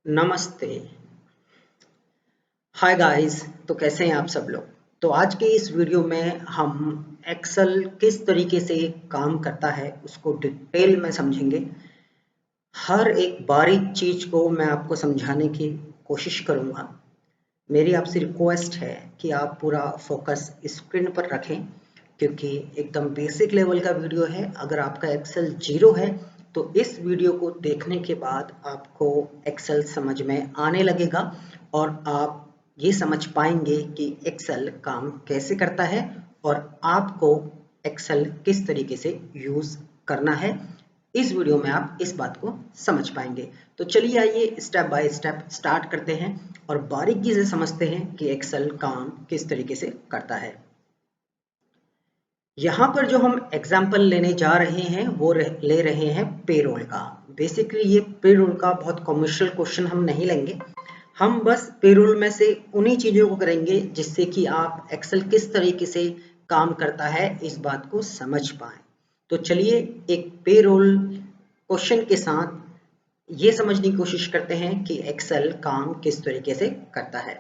नमस्ते। Hi guys. तो कैसे हैं आप सब लोग। तो आज के इस वीडियो में हम एक्सेल किस तरीके से काम करता है उसको डिटेल में समझेंगे। हर एक बारीक चीज को मैं आपको समझाने की कोशिश करूंगा। मेरी आपसे रिक्वेस्ट है कि आप पूरा फोकस स्क्रीन पर रखें, क्योंकि एकदम बेसिक लेवल का वीडियो है। अगर आपका एक्सेल जीरो है तो इस वीडियो को देखने के बाद आपको एक्सेल समझ में आने लगेगा और आप ये समझ पाएंगे कि एक्सेल काम कैसे करता है और आपको एक्सेल किस तरीके से यूज करना है। इस वीडियो में आप इस बात को समझ पाएंगे। तो चलिए आइए स्टेप बाय स्टेप स्टार्ट करते हैं और बारीकी से समझते हैं कि एक्सेल काम किस तरीके से करता है। यहाँ पर जो हम एग्जाम्पल लेने जा रहे हैं वो ले रहे हैं पेरोल का। बेसिकली ये पेरोल का बहुत कॉमर्शियल क्वेश्चन हम नहीं लेंगे। हम बस पेरोल में से उन्हीं चीजों को करेंगे जिससे कि आप एक्सेल किस तरीके से काम करता है इस बात को समझ पाए। तो चलिए एक पेरोल क्वेश्चन के साथ ये समझने की कोशिश करते हैं कि एक्सेल काम किस तरीके से करता है।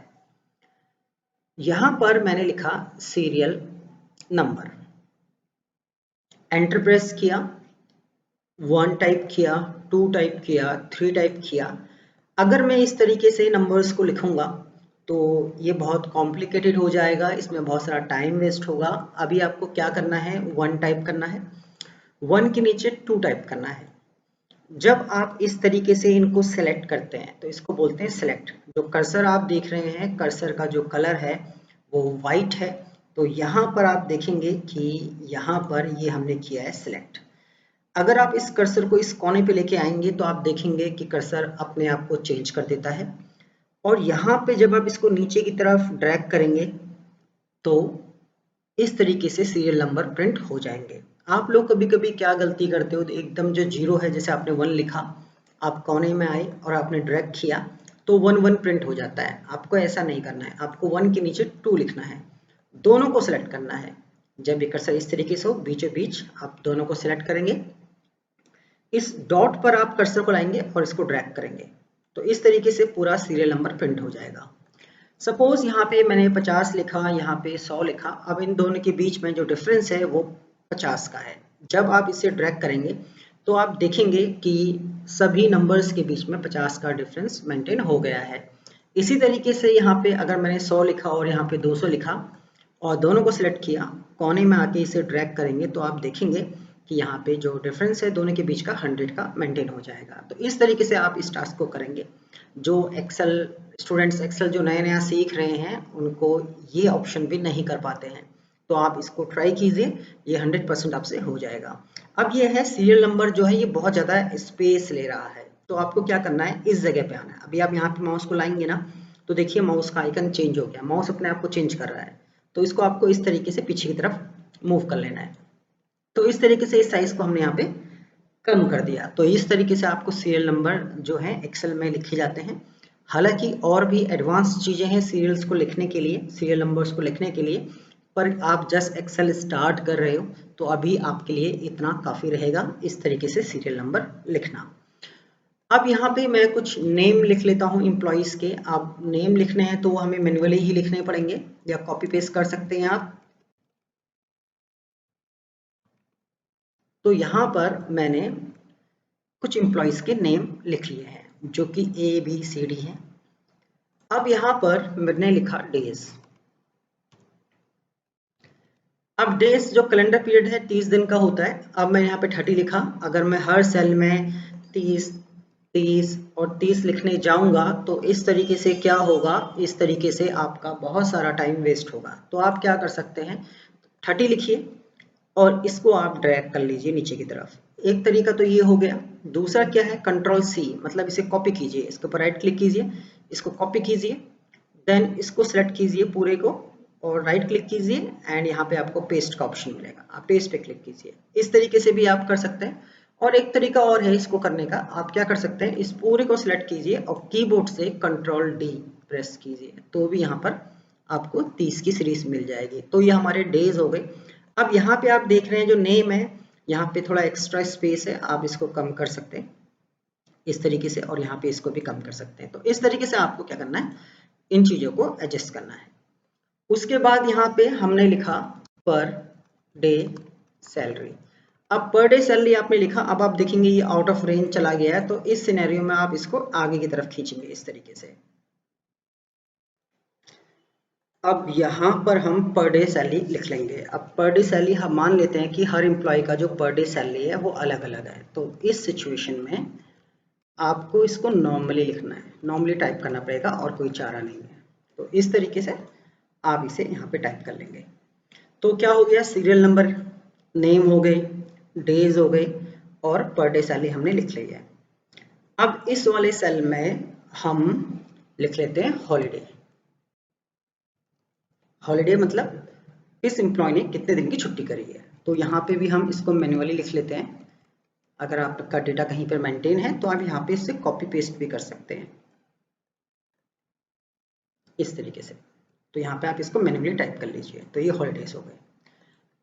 यहां पर मैंने लिखा सीरियल नंबर, एंटर प्रेस किया, 1 टाइप किया, 2 टाइप किया, 3 टाइप किया। अगर मैं इस तरीके से नंबर्स को लिखूंगा तो ये बहुत कॉम्प्लिकेटेड हो जाएगा, इसमें बहुत सारा टाइम वेस्ट होगा। अभी आपको क्या करना है, 1 टाइप करना है, 1 के नीचे 2 टाइप करना है। जब आप इस तरीके से इनको सेलेक्ट करते हैं तो इसको बोलते हैं सेलेक्ट। जो कर्सर आप देख रहे हैं, कर्सर का जो कलर है वो वाइट है। तो यहाँ पर आप देखेंगे कि यहाँ पर ये हमने किया है सिलेक्ट। अगर आप इस कर्सर को इस कोने पे लेके आएंगे तो आप देखेंगे कि कर्सर अपने आप को चेंज कर देता है। और यहाँ पे जब आप इसको नीचे की तरफ ड्रैग करेंगे तो इस तरीके से सीरियल नंबर प्रिंट हो जाएंगे। आप लोग कभी कभी क्या गलती करते हो, तो एकदम जो जीरो है, जैसे आपने 1 लिखा, आप कोने में आए और आपने ड्रैग किया तो 1 1 प्रिंट हो जाता है। आपको ऐसा नहीं करना है, आपको 1 के नीचे 2 लिखना है, दोनों को सिलेक्ट करना है। जब ये कर्सर इस तरीके से हो बीचों बीच आप दोनों को सिलेक्ट करेंगे, इस डॉट पर आप कर्सर को लाएंगे और इसको ड्रैग करेंगे तो इस तरीके से पूरा सीरियल नंबर प्रिंट हो जाएगा। सपोज यहाँ पे मैंने 50 लिखा, यहाँ पे 100 लिखा। अब इन दोनों के बीच में जो डिफरेंस है वो 50 का है। जब आप इसे ड्रैग करेंगे तो आप देखेंगे कि सभी नंबर्स के बीच में 50 का डिफरेंस मेंटेन हो गया है। इसी तरीके से यहाँ पे अगर मैंने 100 लिखा और यहाँ पे 200 लिखा और दोनों को सिलेक्ट किया, कोने में आके इसे ड्रैग करेंगे तो आप देखेंगे कि यहाँ पे जो डिफरेंस है दोनों के बीच का 100 का मेंटेन हो जाएगा। तो इस तरीके से आप इस टास्क को करेंगे। जो एक्सेल स्टूडेंट्स एक्सेल जो नया नया सीख रहे हैं उनको ये ऑप्शन भी नहीं कर पाते हैं, तो आप इसको ट्राई कीजिए, ये 100% आपसे हो जाएगा। अब ये है सीरियल नंबर जो है ये बहुत ज़्यादा स्पेस ले रहा है, तो आपको क्या करना है, इस जगह पे आना है। अभी आप यहाँ पे माउस को लाएंगे ना तो देखिए माउस का आइकन चेंज हो गया, माउस अपने आप को चेंज कर रहा है। तो इसको आपको इस तरीके से पीछे की तरफ मूव कर लेना है। तो इस तरीके से इस साइज को हमने यहाँ पे कम कर दिया। तो इस तरीके से आपको सीरियल नंबर जो है एक्सेल में लिखे जाते हैं। हालांकि और भी एडवांस चीजें हैं सीरियल्स को लिखने के लिए, सीरियल नंबर्स को लिखने के लिए, पर आप जस्ट एक्सेल स्टार्ट कर रहे हो तो अभी आपके लिए इतना काफी रहेगा इस तरीके से सीरियल नंबर लिखना। अब यहाँ पे मैं कुछ नेम लिख लेता हूँ एम्प्लॉइज के। आप नेम लिखने हैं तो हमें मैन्युअली ही लिखने पड़ेंगे या कॉपी पेस्ट कर सकते हैं आप। तो यहाँ पर मैंने कुछ एम्प्लॉइज के नेम लिख लिए हैं जो कि ABCD है। अब यहाँ पर मैंने लिखा डेज। अब डेज जो कैलेंडर पीरियड है 30 दिन का होता है। अब मैं यहाँ पे 30 लिखा। अगर मैं हर सेल में 30 30 और 30 लिखने जाऊंगा तो इस तरीके से क्या होगा, इस तरीके से आपका बहुत सारा टाइम वेस्ट होगा। तो आप क्या कर सकते हैं, 30 लिखिए और इसको आप ड्रैग कर लीजिए नीचे की तरफ। एक तरीका तो ये हो गया। दूसरा क्या है, Ctrl+C, मतलब इसे कॉपी कीजिए, इसके ऊपर राइट क्लिक कीजिए, इसको कॉपी कीजिए, देन इसको सेलेक्ट कीजिए पूरे को और राइट क्लिक कीजिए एंड यहाँ पे आपको पेस्ट का ऑप्शन मिलेगा, आप पेस्ट पे क्लिक कीजिए। इस तरीके से भी आप कर सकते हैं। और एक तरीका और है इसको करने का, आप क्या कर सकते हैं, इस पूरे को सिलेक्ट कीजिए और कीबोर्ड से Ctrl+D प्रेस कीजिए तो भी यहाँ पर आपको 30 की सीरीज मिल जाएगी। तो ये हमारे डेज हो गए। अब यहाँ पे आप देख रहे हैं जो नेम है यहाँ पे थोड़ा एक्स्ट्रा स्पेस है, आप इसको कम कर सकते हैं। इस तरीके से, और यहाँ पे इसको भी कम कर सकते हैं। तो इस तरीके से आपको क्या करना है, इन चीज़ों को एडजस्ट करना है। उसके बाद यहाँ पे हमने लिखा पर डे सैलरी। अब पर डे सैलरी आपने लिखा, अब आप देखेंगे ये आउट ऑफ रेंज चला गया है, तो इस सिनेरियो में आप इसको आगे की तरफ खींचेंगे इस तरीके से। अब यहाँ पर हम पर डे सैलरी लिख लेंगे। अब पर डे सैलरी हम मान लेते हैं कि हर एम्प्लॉय का जो पर डे सैलरी है वो अलग अलग है, तो इस सिचुएशन में आपको इसको नॉर्मली लिखना है, नॉर्मली टाइप करना पड़ेगा और कोई चारा नहीं है। तो इस तरीके से आप इसे यहाँ पे टाइप कर लेंगे। तो क्या हो गया, सीरियल नंबर, नेम हो गई, डेज हो गई और पर डे सैलरी हमने लिख ली है। अब इस वाले सेल में हम लिख लेते हैं हॉलीडे। हॉलीडे मतलब इस एम्प्लॉय ने कितने दिन की छुट्टी करी है, तो यहाँ पे भी हम इसको मैन्युअली लिख लेते हैं। अगर आपका डेटा कहीं पर मेंटेन है तो आप यहाँ पे इससे कॉपी पेस्ट भी कर सकते हैं इस तरीके से। तो यहाँ पे आप इसको मैन्युअली टाइप कर लीजिए। तो ये हॉलीडेज हो गए।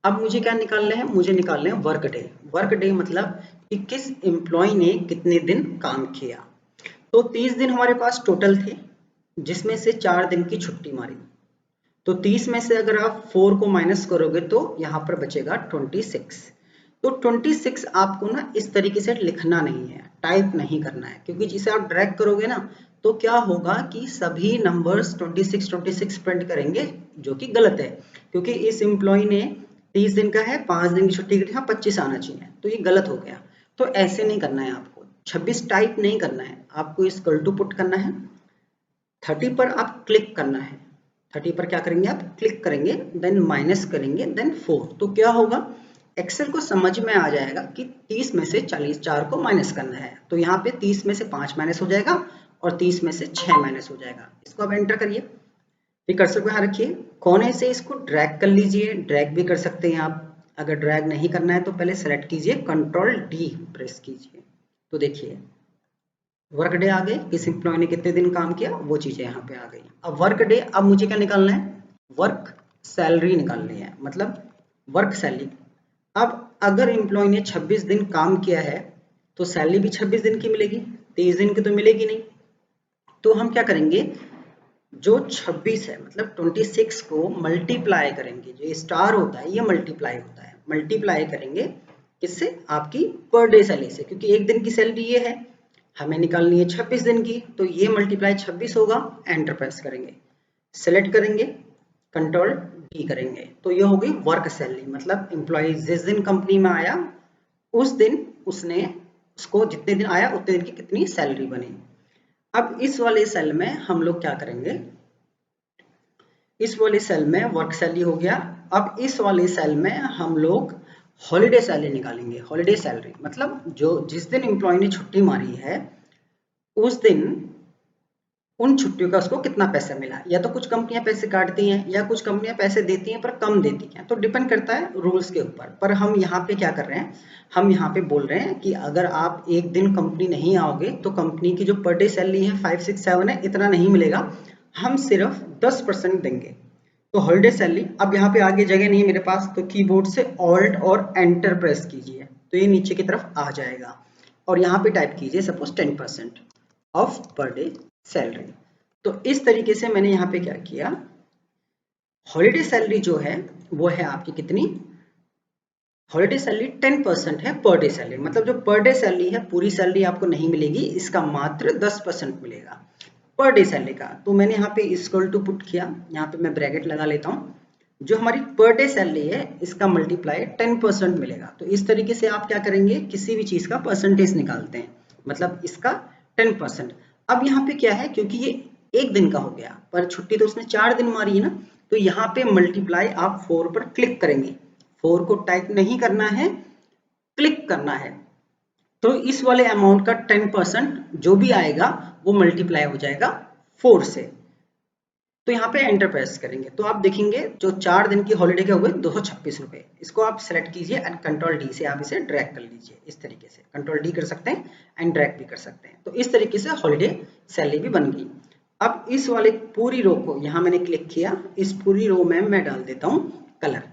अब मुझे क्या निकालने हैं, मुझे निकालने हैं वर्क डे। वर्क डे मतलब कि किस एम्प्लॉय ने कितने दिन काम किया। तो 30 दिन हमारे पास टोटल थे, जिसमें से 4 दिन की छुट्टी मारी। तो 30 में से अगर आप 4 को माइनस करोगे तो यहाँ पर बचेगा 26। तो 26 आपको ना इस तरीके से लिखना नहीं है, टाइप नहीं करना है, क्योंकि जिसे आप ड्रैग करोगे ना तो क्या होगा कि सभी नंबर्स 26 प्रिंट करेंगे, जो कि गलत है, क्योंकि इस एम्प्लॉय ने 30 दिन का है, 5 दिन की छुट्टी की, हाँ 25 आना चाहिए, तो ये गलत हो गया। तो ऐसे नहीं करना है आपको, 26 टाइप नहीं करना है आपको, इस इक्वल टू पुट करना है। 30 पर आप क्लिक करना है, 30 पर क्या करेंगे आप क्लिक करेंगे, देन माइनस करेंगे, देन 4। तो क्या होगा, एक्सेल को समझ में आ जाएगा कि 30 में से 4 को माइनस करना है। तो यहाँ पे 30 में से 5 माइनस हो जाएगा और 30 में से 6 माइनस हो जाएगा। इसको आप एंटर करिए, फिर कर्सर को यहाँ रखिए, कोने से इसको ड्रैग कर लीजिए, ड्रैग भी कर सकते हैं आप। अगर ड्रैग नहीं करना है तो पहले सेलेक्ट कीजिए, कंट्रोल डी प्रेस कीजिए। तो देखिए वर्क डे आ गए, किस एम्प्लॉय ने कितने दिन काम किया वो चीजें यहाँ पे आ गई। अब वर्क डे, अब मुझे क्या निकालना है, वर्क सैलरी निकालनी है, मतलब वर्क सैलरी। अब अगर एम्प्लॉय ने 26 दिन काम किया है तो सैलरी भी 26 दिन की मिलेगी, 30 दिन की तो मिलेगी नहीं। तो हम क्या करेंगे, जो 26 है मतलब 26 को मल्टीप्लाई करेंगे, जो स्टार होता है ये मल्टीप्लाई होता है, मल्टीप्लाई करेंगे किससे, आपकी पर डे सैलरी से, क्योंकि एक दिन की सैलरी ये है, हमें निकालनी है 26 दिन की, तो ये मल्टीप्लाई 26 होगा। एंटर प्रेस करेंगे, सेलेक्ट करेंगे, कंट्रोल डी करेंगे, तो ये हो गई वर्क सैलरी। मतलब एम्प्लॉय जिस दिन कंपनी में आया उस दिन उसने, उसको जितने दिन आया उतने दिन की कितनी सैलरी बनी। अब इस वाले सेल में हम लोग क्या करेंगे, इस वाले सेल में वर्क सैलरी हो गया। अब इस वाले सेल में हम लोग हॉलीडे सैलरी निकालेंगे। हॉलीडे सैलरी मतलब जो जिस दिन एम्प्लॉय ने छुट्टी मारी है उस दिन उन छुट्टियों का उसको कितना पैसा मिला। या तो कुछ कंपनियां पैसे काटती हैं या कुछ कंपनियां पैसे देती हैं पर कम देती हैं, तो डिपेंड करता है रूल्स के ऊपर। पर हम यहाँ पे क्या कर रहे हैं, हम यहाँ पे बोल रहे हैं कि अगर आप एक दिन कंपनी नहीं आओगे तो कंपनी की जो पर डे सैलरी है 5, 6, 7 है, इतना नहीं मिलेगा, हम सिर्फ 10% देंगे। तो हॉलीडे सैलरी, अब यहाँ पे आगे जगह नहीं है मेरे पास, तो कीबोर्ड से ऑल्ट और एंटर प्रेस कीजिए, तो ये नीचे की तरफ आ जाएगा और यहाँ पे टाइप कीजिए suppose 10% of per day salary. तो इस तरीके से मैंने यहाँ पे क्या किया, हॉलीडे सैलरी जो है वो है आपकी कितनी, हॉलीडे सैलरी 10% है पर डे सैलरी। मतलब जो पर डे सैलरी है पूरी सैलरी आपको नहीं मिलेगी, इसका मात्र 10% मिलेगा पर डे सैलरी का। तो मैंने यहाँ पे इक्वल टू पुट किया, यहाँ पे मैं ब्रैकेट लगा लेता हूँ, जो हमारी पर डे सैलरी है इसका मल्टीप्लाई 10% मिलेगा। तो इस तरीके से आप क्या करेंगे, किसी भी चीज का परसेंटेज निकालते हैं, मतलब इसका 10%। अब यहाँ पे क्या है, क्योंकि ये एक दिन का हो गया पर छुट्टी तो उसने 4 दिन मारी है ना, तो यहाँ पे मल्टीप्लाई आप 4 पर क्लिक करेंगे, 4 को टाइप नहीं करना है, क्लिक करना है। तो इस वाले अमाउंट का 10% जो भी आएगा वो मल्टीप्लाई हो जाएगा 4 से। तो यहाँ पे एंटर प्रेस करेंगे तो आप देखेंगे जो 4 दिन की हॉलीडे के हुए 226 रुपए। इसको आप सेलेक्ट कीजिए एंड कंट्रोल डी से आप इसे ड्रैग कर लीजिए, इस तरीके से कंट्रोल डी कर सकते हैं एंड ड्रैग भी कर सकते हैं। तो इस तरीके से हॉलीडे सैलरी भी बन गई। अब इस वाले पूरी रो को यहाँ मैंने क्लिक किया, इस पूरी रो में मैं डाल देता हूँ कलर।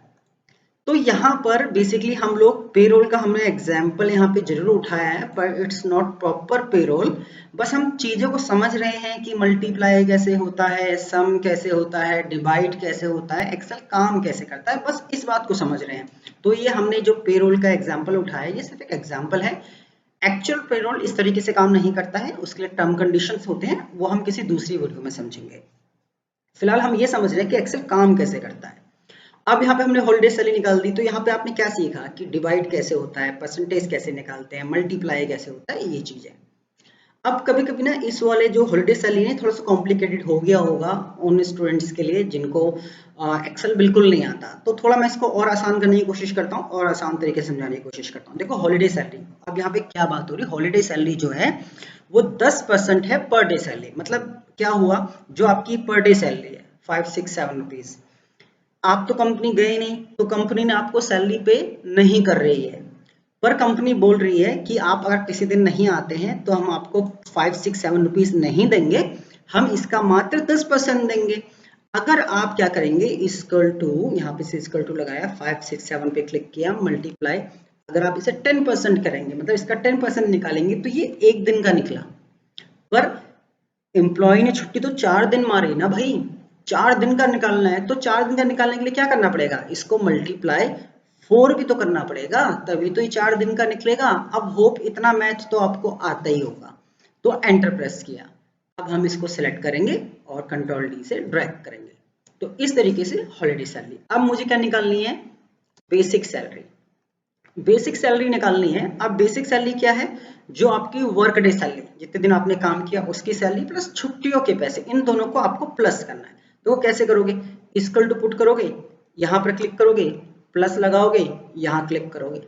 तो यहाँ पर बेसिकली हम लोग पेरोल का हमने एग्जाम्पल यहाँ पे जरूर उठाया है, पर इट्स नॉट प्रॉपर पेरोल। बस हम चीजों को समझ रहे हैं कि मल्टीप्लाई कैसे होता है, सम कैसे होता है, डिवाइड कैसे होता है, एक्सेल काम कैसे करता है, बस इस बात को समझ रहे हैं। तो ये हमने जो पेरोल का एग्जाम्पल उठाया है, ये सिर्फ एक एग्जाम्पल है। एक्चुअल पेरोल इस तरीके से काम नहीं करता है, उसके लिए टर्म कंडीशंस होते हैं, वो हम किसी दूसरी वीडियो में समझेंगे। फिलहाल हम ये समझ रहे हैं कि एक्सेल काम कैसे करता है। अब यहाँ पे हमने हॉलिडे सैलरी निकाल दी, तो यहाँ पे आपने क्या सीखा कि डिवाइड कैसे होता है, परसेंटेज कैसे निकालते हैं, मल्टीप्लाई कैसे होता है, ये चीजें। अब कभी कभी ना इस वाले जो हॉलिडे सैलरी है थोड़ा सा कॉम्प्लिकेटेड हो गया होगा उन स्टूडेंट्स के लिए जिनको एक्सेल बिल्कुल नहीं आता, तो थोड़ा मैं इसको और आसान करने की कोशिश करता हूँ और आसान तरीके से समझाने की कोशिश करता हूँ। देखो हॉलिडे सैलरी, अब यहाँ पे क्या बात हो रही है, हॉलिडे सैलरी जो है वो 10% है पर डे सैलरी। मतलब क्या हुआ, जो आपकी पर डे सैलरी है 5, 6, 7 रुपीज, आप तो कंपनी गए नहीं, तो कंपनी ने आपको सैलरी पे नहीं कर रही है, पर कंपनी बोल रही है कि आप अगर किसी दिन नहीं आते हैं तो हम आपको 5, 6, 7 रुपीज नहीं देंगे, हम इसका मात्र 10% देंगे। अगर आप क्या करेंगे, इक्वल टू, यहाँ पे से इक्वल टू लगाया, 5, 6, 7 पे क्लिक किया, मल्टीप्लाई, अगर आप इसे 10% करेंगे, मतलब इसका 10% निकालेंगे, तो ये एक दिन का निकला। पर एम्प्लॉय ने छुट्टी तो 4 दिन मारी ना भाई, 4 दिन का निकालना है, तो 4 दिन का निकालने के लिए क्या करना पड़ेगा, इसको मल्टीप्लाई 4 भी तो करना पड़ेगा, तभी तो ये 4 दिन का निकलेगा। अब होप इतना मैथ तो आपको आता ही होगा। तो एंटर प्रेस किया, अब हम इसको सिलेक्ट करेंगे और कंट्रोल डी से ड्रैग करेंगे। तो इस तरीके से हॉलिडे सैलरी। अब मुझे क्या निकालनी है, बेसिक सैलरी। बेसिक सैलरी निकालनी है। अब बेसिक सैलरी क्या है, जो आपकी वर्क डे सैलरी, जितने दिन आपने काम किया उसकी सैलरी प्लस छुट्टियों के पैसे, इन दोनों को आपको प्लस करना है। तो वो कैसे करोगे, इक्वल टू पुट करोगे, यहाँ पर क्लिक करोगे, प्लस लगाओगे, यहाँ क्लिक करोगे,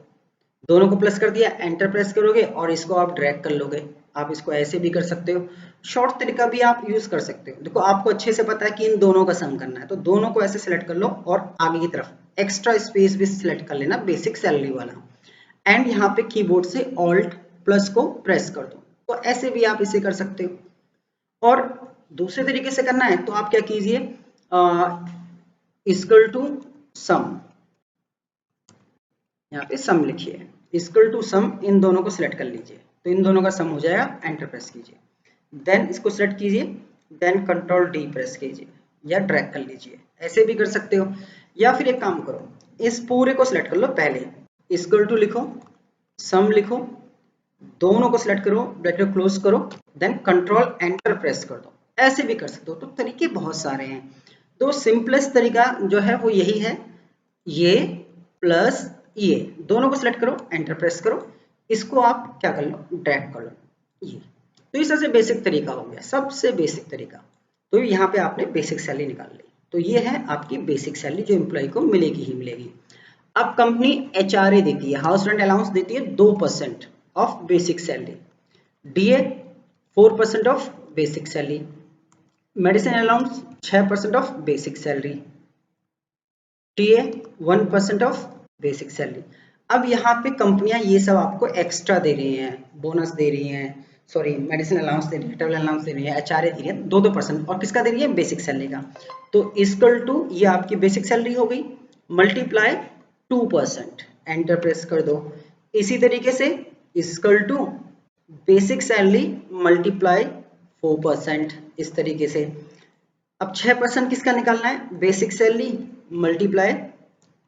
दोनों को प्लस कर दिया, एंटर प्रेस करोगे और इसको आप ड्रैग कर लोगे। आप इसको ऐसे भी कर सकते हो, शॉर्ट तरीका भी आप यूज कर सकते हो। देखो आपको अच्छे से पता है कि इन दोनों का सम करना है, तो दोनों को ऐसे सिलेक्ट कर लो और आगे की तरफ एक्स्ट्रा स्पेस भी सिलेक्ट कर लेना बेसिक सैलरी वाला, एंड यहाँ पे कीबोर्ड से ऑल्ट प्लस को प्रेस कर दो। तो ऐसे भी आप इसे कर सकते हो। और दूसरे तरीके से करना है तो आप क्या कीजिए, इक्वल टू सम, यहाँ पे सम लिखिए, इक्वल टू सम, इन दोनों को सिलेक्ट कर लीजिए, तो इन दोनों का सम हो जाएगा, एंटर प्रेस कीजिए, देन इसको सिलेक्ट कीजिए, देन कंट्रोल डी प्रेस कीजिए या ड्रैग कर लीजिए, ऐसे भी कर सकते हो। या फिर एक काम करो, इस पूरे को सिलेक्ट कर लो, पहले इक्वल टू लिखो, सम लिखो, दोनों को सिलेक्ट करो, ब्रैकेट क्लोज करो, देन कंट्रोल एंटर प्रेस कर दो, ऐसे भी कर सकते हो। तो तरीके बहुत सारे हैं, तो सिंपलेस्ट तरीका जो है वो यही है, ये प्लस ये दोनों को सिलेक्ट करो, एंटर प्रेस करो, इसको आप क्या कर लो, ड्रैग कर लो, ये। तो इस तरह से बेसिक तरीका हो गया, सबसे बेसिक तरीका। तो यहाँ पे आपने बेसिक सैलरी निकाल ली, तो ये है आपकी बेसिक सैलरी जो एम्प्लॉय को मिलेगी ही मिलेगी। अब कंपनी HRA देती है, हाउस रेंट अलाउंस देती है 2% of basic salary, DA 4% of basic salary, medicine allowance 6% of basic salary, TA 1% of basic salary. अब यहाँ पे कंपनियां ये सब आपको एक्स्ट्रा दे रही हैं, बोनस दे रही हैं, सॉरी मेडिसिन अलाउंस दे रही है, ट्रैवल अलाउंस दे रही है, HRA दे रही है 2-2%, और किसका दे रही है, बेसिक सैलरी का। तो इक्वल टू ये आपकी बेसिक सैलरी हो गई, मल्टीप्लाई 2%, एंटर प्रेस कर दो। इसी तरीके से equal to basic salary multiply 4%, इस तरीके से। अब 6% किसका निकालना है, बेसिक सैलरी मल्टीप्लाई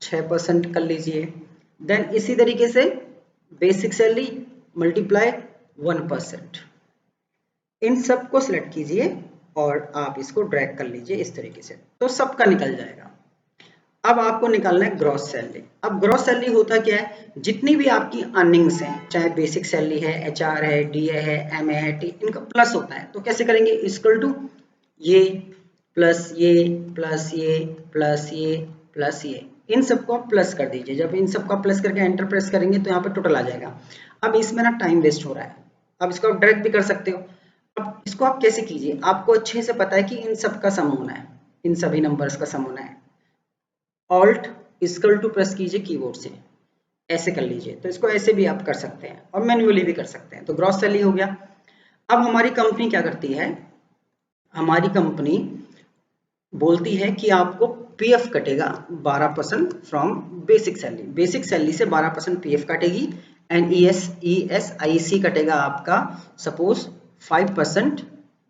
6% कर लीजिए, देन इसी तरीके से बेसिक सैलरी मल्टीप्लाई 1%, इन सब को सिलेक्ट कीजिए और आप इसको ड्रैग कर लीजिए इस तरीके से, तो सबका निकल जाएगा। अब आपको निकालना है ग्रॉस सैलरी। अब ग्रॉस सैलरी होता क्या है, जितनी भी आपकी अर्निंग्स हैं, चाहे बेसिक सैलरी है, HR है, DA है, MA है, T, इनका प्लस होता है। तो कैसे करेंगे, इक्वल टू ये प्लस ये प्लस ये प्लस ये प्लस ये, इन सबको प्लस कर दीजिए। जब इन सबका प्लस करके एंटर प्रेस करेंगे तो यहाँ पे टोटल आ जाएगा। अब इसमें ना टाइम वेस्ट हो रहा है, अब इसको आप डायरेक्ट भी कर सकते हो। अब इसको आप कैसे कीजिए, आपको अच्छे से पता है कि इन सब का सम होना है, इन सभी नंबर्स का सम होना है, ऑल्ट इक्वल टू प्रेस कीजिए कीबोर्ड से, ऐसे कर लीजिए। तो इसको ऐसे भी आप कर सकते हैं और मैन्युअली भी कर सकते हैं। तो ग्रॉस सैलरी हो गया। अब हमारी कंपनी क्या करती है, हमारी कंपनी बोलती है कि आपको पीएफ कटेगा 12% from basic salary, basic salary से 12% पीएफ कटेगी एंड ईएसआईसी कटेगा आपका सपोज 5%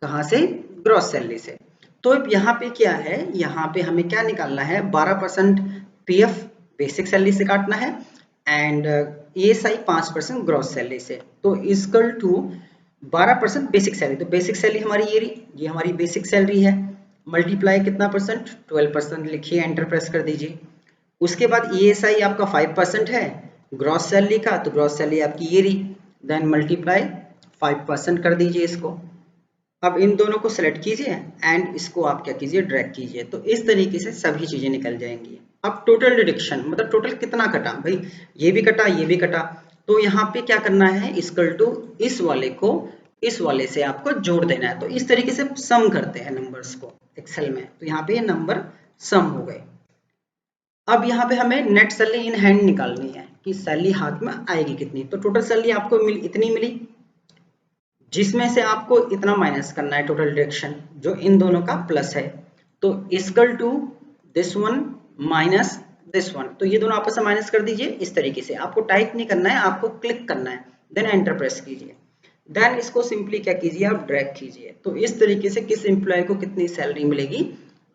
कहाँ से, ग्रॉस सैलरी से। तो अब यहाँ पे क्या है, यहाँ पे हमें क्या निकालना है, 12% पीएफ बेसिक सैलरी से काटना है एंड ईएसआई 5% ग्रॉस सैलरी से। तो इक्वल टू 12% बेसिक सैलरी, तो बेसिक सैलरी हमारी ये रही, ये हमारी बेसिक सैलरी है, मल्टीप्लाई कितना परसेंट, 12% लिखिए, एंटर प्रेस कर दीजिए। उसके बाद ईएसआई आपका 5% है ग्रॉस सैलरी का, तो ग्रॉस सैलरी आपकी ये रही, देन मल्टीप्लाई 5% कर दीजिए इसको। अब इन दोनों को सेलेक्ट कीजिए एंड इसको आप क्या कीजिए, ड्रैग कीजिए, तो इस तरीके से सभी चीजें निकल जाएंगी। अब टोटल डिडक्शन मतलब टोटल कितना कटा भाई, ये भी कटा ये भी कटा, तो यहाँ पे क्या करना है, इक्वल टू इस वाले को इस वाले से आपको जोड़ देना है। तो इस तरीके से सम करते हैं नंबर्स को एक्सेल में, तो यहाँ पे ये नंबर सम हो गए। अब यहाँ पे हमें नेट सैलरी इन हैंड निकालनी है कि सैलरी हाथ में आएगी कितनी। तो टोटल सैलरी आपको इतनी मिली, जिसमें से आपको इतना माइनस करना है टोटल डिडक्शन जो इन दोनों का प्लस है। तो equal to this one minus this one, तो ये दोनों आपस में माइनस कर दीजिए। इस तरीके से आपको टाइप नहीं करना है, आपको क्लिक करना है, देन एंटर प्रेस कीजिए, देन इसको सिंपली क्या कीजिए, आप ड्रैग कीजिए। तो इस तरीके से किस एम्प्लॉय को कितनी सैलरी मिलेगी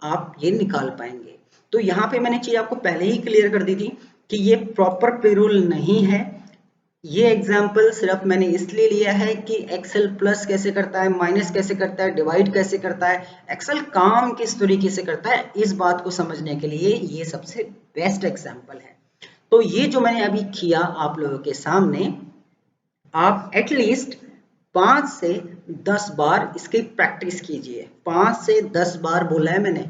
आप ये निकाल पाएंगे। तो यहाँ पे मैंने चीज आपको पहले ही क्लियर कर दी थी कि ये प्रॉपर पेरोल नहीं है। ये एग्जाम्पल सिर्फ मैंने इसलिए लिया है कि एक्सेल प्लस कैसे करता है, माइनस कैसे करता है, डिवाइड कैसे करता है, एक्सेल काम किस तरीके से करता है, इस बात को समझने के लिए ये सबसे बेस्ट एग्जाम्पल है। तो ये जो मैंने अभी किया आप लोगों के सामने, आप एटलीस्ट 5 से 10 बार इसकी प्रैक्टिस कीजिए। 5 से 10 बार बोला है मैंने,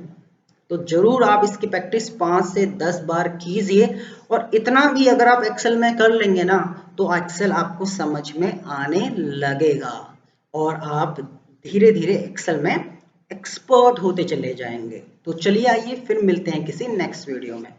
तो जरूर आप इसकी प्रैक्टिस 5 से 10 बार कीजिए। और इतना भी अगर आप एक्सेल में कर लेंगे ना, तो एक्सेल आपको समझ में आने लगेगा और आप धीरे धीरे एक्सेल में एक्सपर्ट होते चले जाएंगे। तो चलिए आइए फिर मिलते हैं किसी नेक्स्ट वीडियो में।